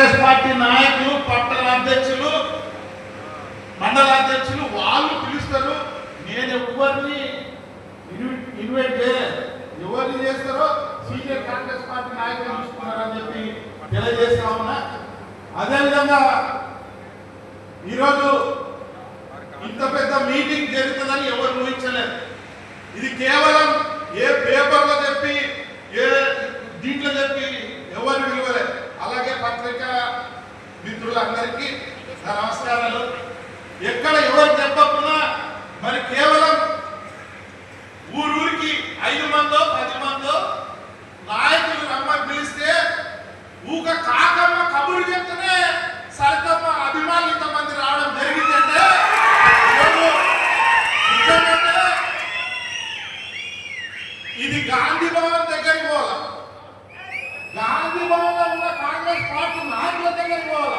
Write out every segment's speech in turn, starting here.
Congress party నాయకులు, పట్టణ అధ్యక్షులు, మండల అధ్యక్షులు వాళ్ళు పిలుస్తారు. నేను ఎవరిని ఇన్వైట్ చేయలేదు. ఎవరిని చేస్తారో సీనియర్ కాంగ్రెస్ పార్టీ నాయకులు చూసుకున్నారని చెప్పి తెలియజేస్తా ఉన్నా. అదేవిధంగా ఈరోజు ఇంత పెద్ద మీటింగ్ జరుగుతుందని ఎవరు ఊహించలేదు. ఇది కేవలం ఏ పేపర్లో చెప్పి ఏ దీంట్లో చెప్పి ఎవరు విలువలేదు. అలాగే పత్రికా మిత్రులందరికీ నమస్కారాలు. ఎక్కడ ఎవరు చెప్పకుండా మరి కేవలం ఊరూరికి 5 మందో 10 మందో నాయకులు రమ్మని పిలిస్తే ఊక కాకమ్మ కబురు చెప్తేనే సరితమ్మ అభిమానులు ఇంతమంది రావడం జరిగిందంటే ఇది గాంధీ భవన్ దగ్గరికి పోవాల, గాంధీ భవన్ లో ఉన్న కాంగ్రెస్ పార్టీ నాయకుల దగ్గరికి పోవాల.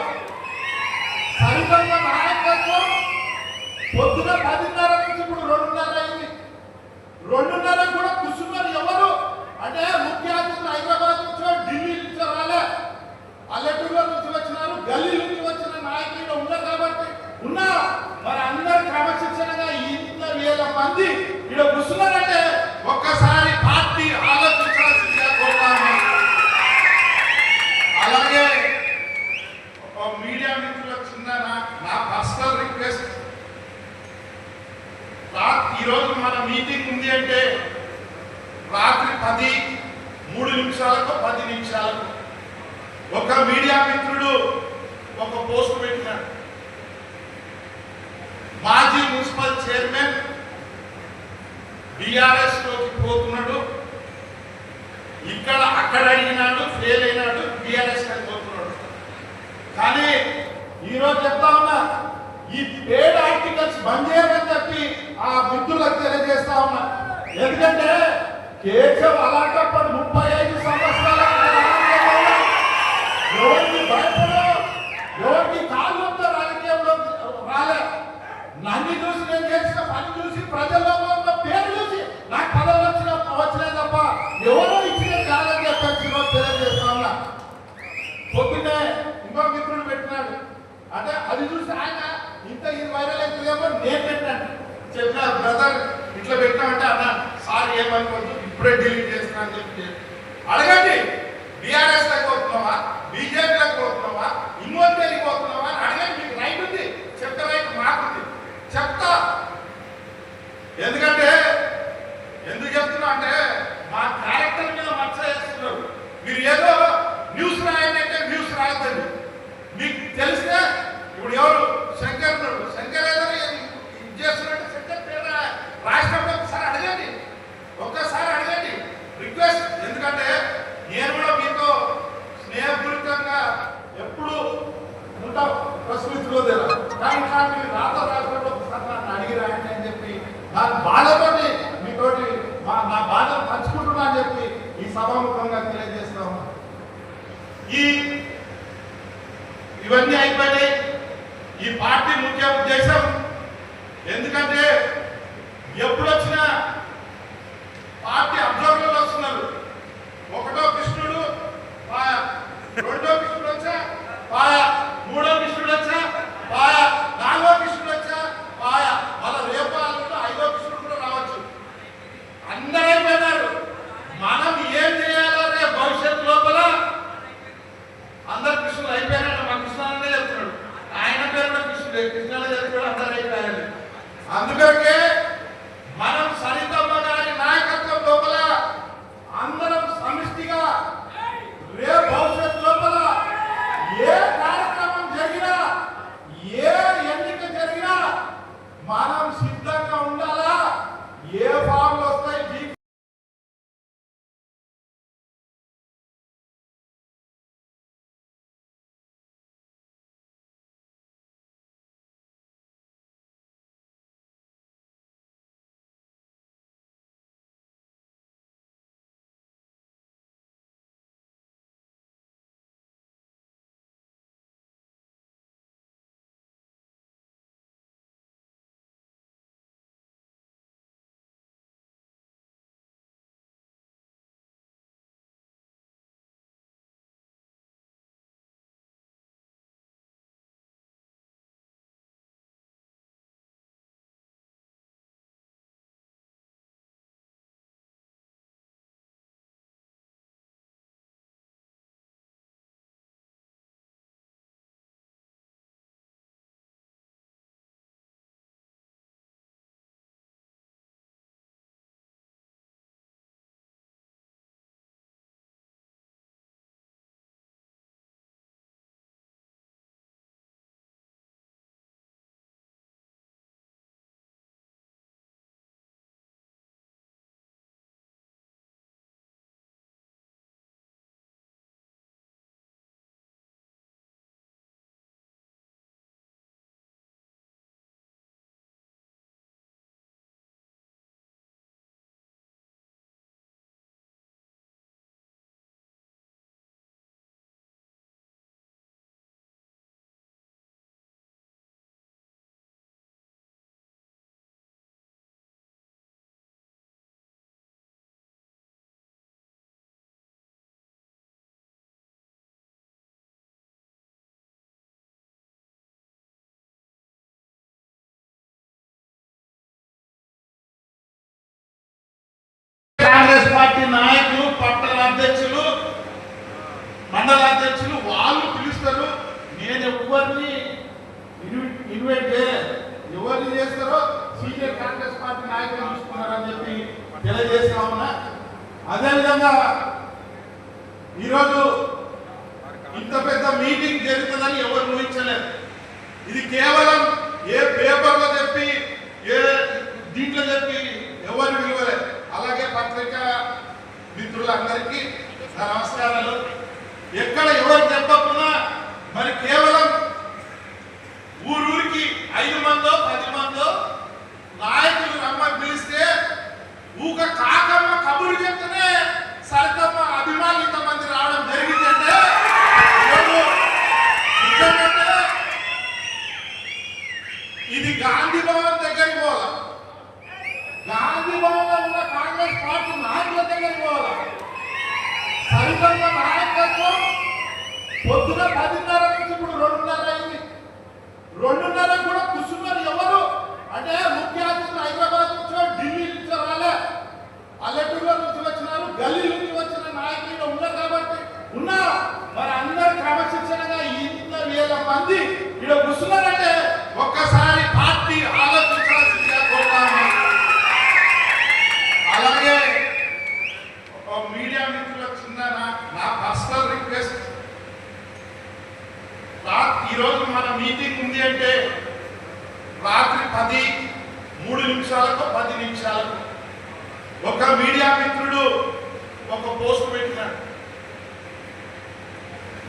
సరితమ్మ నాయకత్వం పొద్దున 10:30 నుంచి ఇప్పుడు 2:30 అయింది. 2:30 కూడా కూర్చున్నారు. ఎవరు అంటే ముఖ్య అతిథులు హైదరాబాద్ నుంచి, ఢిల్లీ నుంచి రాలే, పల్లెటూరులో నుంచి వచ్చినారు, గల్లీ నుంచి వచ్చిన నాయకులు ఉన్నారు. కాబట్టి ఉన్నా మరి అందరు క్రమశిక్షణగా ఇంత వేల మంది ఇక్కడ కూర్చున్నారంటే ఒక్కసారి పార్టీ ఆలోచించాల్సిందిగా కోరుతాను. అలాగే మీడియా మిత్రులకు చిన్న నా పర్సనల్ రిక్వెస్ట్, ఈరోజు మన మీటింగ్ ఉంది అంటే రాత్రి 10:03 నిమిషాలకు 10 నిమిషాలకు ఒక మీడియా మిత్రుడు ఒక పోస్ట్ పెట్టినాడు. మాజీ మున్సిపల్ చైర్మన్ బీఆర్ఎస్ లోకి పోతున్నాడు, ఇక్కడ అక్కడ అడిగినాడు, ఫెయిల్ అయినాడు, బీఆర్ఎస్ లోకి పోతున్నాడు. కానీ ఈరోజు చెప్తా ఉన్నా, ఈ పేడ్ ఆర్టికల్స్ బంద్ చేయమని చెప్పి ఆ మిత్రులకు తెలియజేస్తా ఉన్నా. ఎందుకంటే కేశవ్ అలాంటప్పుడు 35 సంవత్సరాల ఎవరికి భయపడో, ఎవరికి కాళ్ళతో రాజకీయంలో రాలే. నన్ను చూసి, నేను చేసిన పని చూసి, ప్రజల్లో ఉన్న పేరు చూసి నాకు పదవులు వచ్చినాయి తప్ప ఎవరో ఇచ్చినది కాదని చెప్పి తెలియజేస్తా ఉన్నా. పొద్దున్నే ఇంకో మిత్రుడు పెట్టినాడు, అంటే అది చూసి ఆయన ఇంత ఇది వైరల్ అవుతుందేమో నేను పెట్టాను. చెప్పిన బ్రదర్ ఇట్లా పెట్టామంటే అన్న సార్ ఏమనుకోవద్దు, ఇప్పుడే డిలీట్ చేస్తున్నా అని చెప్పి అడగండి. బీఆర్ఎస్ లోకి పోతున్నావా, బీజేపీలోకి పోతున్నావా, ఇంకోటి పోతున్నావా అని అడగండి. మీకు రైట్ ఉంది, చెప్తే రైట్ మాకుంది, చెప్తా. ఎందుకంటే ఎందుకు చెప్తున్నా అంటే మా క్యారెక్టర్ మీద మచ్చ చేస్తున్నారు. మీరు ఏదో న్యూస్ రాయండి అంటే న్యూస్ రాయద్దండి. మీకు తెలిస్తే ఇప్పుడు ఎవరు శంకర్ ఏదైనా ఇది చేస్తున్నట్టు శంకర్ పేరు రాసినప్పుడు ఒకసారి అడగండి, ఒక్కసారి అడగండి, రిక్వెస్ట్. ఎందుకంటే నేను కూడా మీతో స్నేహపూరితంగా ఎప్పుడు ఉంటాం, ప్రశ్నించుకో తెలియదు. కానీ మీరు నాతో రాసినప్పుడు ఒకసారి నన్ను అడిగి రాయండి అని చెప్పి నాకు బాధతోటి మీతోటి నా బాధను పంచుకుంటున్నా అని చెప్పి ఈ సభాముఖంగా తెలియజేస్తాము. ఇవన్నీ అయిపోయినాయి. ఈ పార్టీ ముఖ్య ఉద్దేశం ఎందుకంటే ఎప్పుడు వచ్చినా పార్టీ అబ్జర్వర్లు వస్తున్నారు. ఒకటో కృష్ణుడు పాయ, రెండో కృష్ణుడు వచ్చా పాయ, మూడో కృష్ణుడు వచ్చా పాయ, నాలుగో కృష్ణుడు వచ్చా పాయ, వాళ్ళ రేపాలు 5వ కృష్ణుడు కూడా రావచ్చు. అందరూ అయిపోయినారు. మనం ఏం చేయాలో రేపు భవిష్యత్తు లోపల అందరు కృష్ణులు అయిపోయినట్టు మా కృష్ణాలనే చెప్తున్నాడు. ఆయన పేరు కృష్ణుడు, కృష్ణాలే చెప్తున్నాడు, అందరూ అయిపోయారు. అందుకే మనం సరితమ్మ గారి నాయకత్వం లోపల అందరం సమిష్టిగా రేపు భవిష్యత్తు లోపల ఏ కార్యక్రమం జరిగినా, ఏ ఎన్నిక జరిగినా మనం సిద్ధంగా ఉండాలా. ఏ ఫామ్లు వస్తాయి ఇన్వైట్ చేయలేదు. ఎవరిని చేస్తారో సీనియర్ కాంగ్రెస్ పార్టీ నాయకులు చూసుకున్నారని చెప్పి తెలియజేస్తా ఉన్నా. అదేవిధంగా ఈరోజు ఇంత పెద్ద మీటింగ్ జరుగుతుందని ఎవరు ఊహించలేదు. ఇది కేవలం ఏ పేపర్లో చెప్పి ఏ దీంట్లో చెప్పి ఎవరు విలువలేదు. అలాగే పత్రికా మిత్రులందరికీ నా నమస్కారాలు. ఎక్కడ ఎవరు చెప్పకున్నా మరి కేవలం ఊరూరికి 5 మందో 10 మందో నాయకులు రమ్మని పిలిస్తే ఊక కాకమ్మ కబురు చెప్తేనే సరితమ్మ అభిమానులు ఇంతమంది రావడం జరిగిందంటే ఇది గాంధీ భవన్ దగ్గరికి పోవాలి, గాంధీ భవన్ లో ఉన్న కాంగ్రెస్ పార్టీ నాయకుల దగ్గరికి పోవాలి. సరితమ్మ నాయకత్వం పొద్దున 10:30 నుంచి ఇప్పుడు 2:30 అయింది. 2:30 కూడా కూర్చున్నారు. ఎవరు అంటే ముఖ్య అతిథులు హైదరాబాద్ నుంచి ఢిల్లీ నుంచి రాలే, పల్లెటూరులో నుంచి వచ్చినారు, గల్లీ నుంచి వచ్చిన నాయకులు ఉన్నారు కాబట్టి ఉన్నారు. మరి అందరు క్రమశిక్షణగా ఇంత వేల మంది ఇక్కడ కూర్చున్నారంటే ఒక్కసారి పార్టీ ఆలోచించాల్సిందిగా కోరుతాను. అలాగే మీడియా మిత్రులకు చిన్న నా పర్సనల్ రిక్వెస్ట్, ఈరోజు మన మీటింగ్ ఉంది అంటే రాత్రి 10:03 నిమిషాలకు 10 నిమిషాలకు ఒక మీడియా మిత్రుడు ఒక పోస్ట్ పెట్టినాడు.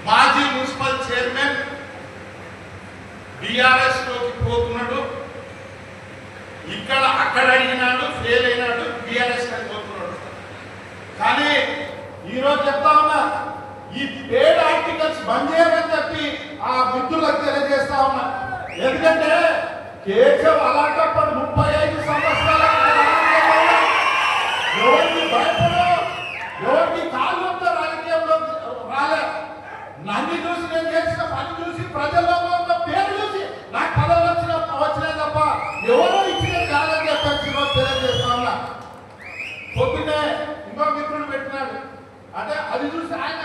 మాజీ మున్సిపల్ చైర్మన్ బీఆర్ఎస్ లోకి పోతున్నాడు, ఇక్కడ అక్కడ అడిగినాడు, ఫెయిల్ అయినాడు, బీఆర్ఎస్ పోతున్నాడు. కానీ ఈరోజు చెప్తా ఉన్నా, ఈ పేడ్ ఆర్టికల్స్ బంద్ చేయమని చెప్పి ఆ మిత్రులకు తెలియజేస్తా ఉన్నా. ఎందుకంటే కేశవ్ అలాంటప్పుడు 35 సంవత్సరాల ఎవరికి భయపడో, ఎవరికి కాళ్ళంతా రాజకీయంలో రాలే. నన్ను చూసి, నేను చేసిన పని చూసి, ప్రజల్లో ఉన్న పేరు చూసి నాకు పదవులు వచ్చినాయి తప్ప ఎవరో ఇచ్చిన కాదని చెప్పి తెలియజేస్తా ఉన్నా. పొద్దున్నే ఇంకో మిత్రుడు పెట్టినాడు, అంటే అది చూసి ఆయన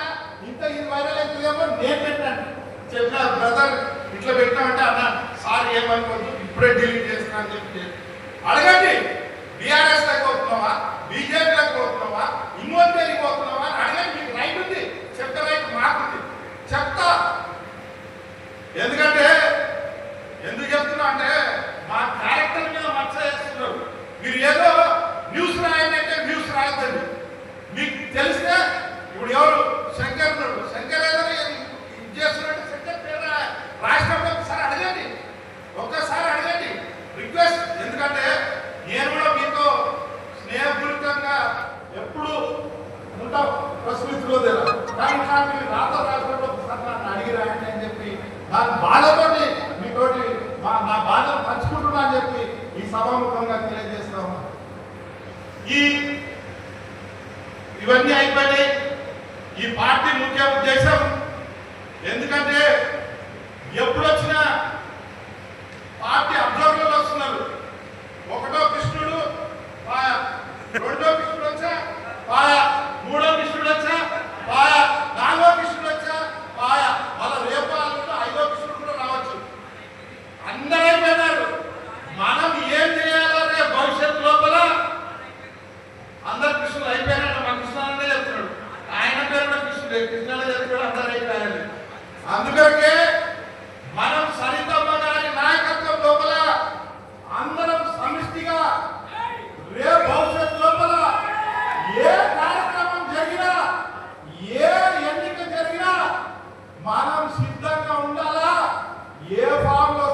ఇంత ఇది వైరల్ అవుతుందేమో నేను పెట్టాను. చెప్పిన బ్రదర్ ఇట్లా పెట్టామంటే అన్న సార్ ఏమనుకోవద్దు, ఇప్పుడే డిలీట్ చేస్తున్నా అని చెప్పి అడగండి. బీఆర్ఎస్ లోకి పోతున్నావా, బీజేపీలోకి పోతున్నావా, ఇంకోటి పోతున్నావా అని అడగండి. మీకు రైట్ ఉంది, చెప్తే రైట్ మాకుంది, చెప్తా. ఎందుకంటే ఎందుకు చెప్తున్నా అంటే మా క్యారెక్టర్ మీద మచ్చ చేస్తున్నారు. మీరు ఏదో న్యూస్ రాయండి అంటే న్యూస్ రాయద్దండి. మీకు తెలిస్తే ఇప్పుడు ఎవరు శంకర్ ఏదైనా ఇది చేస్తున్నట్టు శంకర్ పేరు రాసినప్పుడు ఒకసారి అడగండి, ఒక్కసారి అడగండి, రిక్వెస్ట్. ఎందుకంటే నేను కూడా మీతో స్నేహపూరితంగా ఎప్పుడు ఉంటా ప్రశ్నిస్తులో తెలియదు. కానీ మీరు నాతో రాసినప్పుడు ఒకసారి నన్ను అడిగి రాయండి అని చెప్పి నాకు బాధతోటి మీతోటి నా బాధను పంచుకుంటున్నా అని చెప్పి ఈ సభాముఖంగా తెలియజేస్తాము. ఇవన్నీ అయిపోయినాయి. ఈ పార్టీ ముఖ్య ఉద్దేశం ఎందుకంటే ఎప్పుడు వచ్చినా పార్టీ అబ్జర్వర్లు వస్తున్నారు. ఒకటో కృష్ణుడు పాయ, రెండో కృష్ణుడు వచ్చా పాయ, మూడో కృష్ణుడు వచ్చా పాయ, నాలుగో కృష్ణుడు వచ్చా పాయ, మళ్ళీ రేపు 5వ కృష్ణుడు కూడా రావచ్చు. అందరూ అయిపోయినారు. మనం ఏం చేయాలో రేపు భవిష్యత్తు లోపల అందరు కృష్ణులు అయిపోయినాడు. మా కృష్ణాలనే చెప్తున్నాడు, ఆయన పేరు కూడా కృష్ణుడే చెప్తున్నాడు, అందరూ అయిపోయారు. అందుకే మనం సరితమ్మ గారి నాయకత్వం లోపల అందరం సమిష్టిగా రేపు భవిష్యత్తు లోపల ఏ కార్యక్రమం జరిగినా, ఏ ఎన్నిక జరిగినా మనం సిద్ధంగా ఉండాలా. ఏ ఫామ్ లో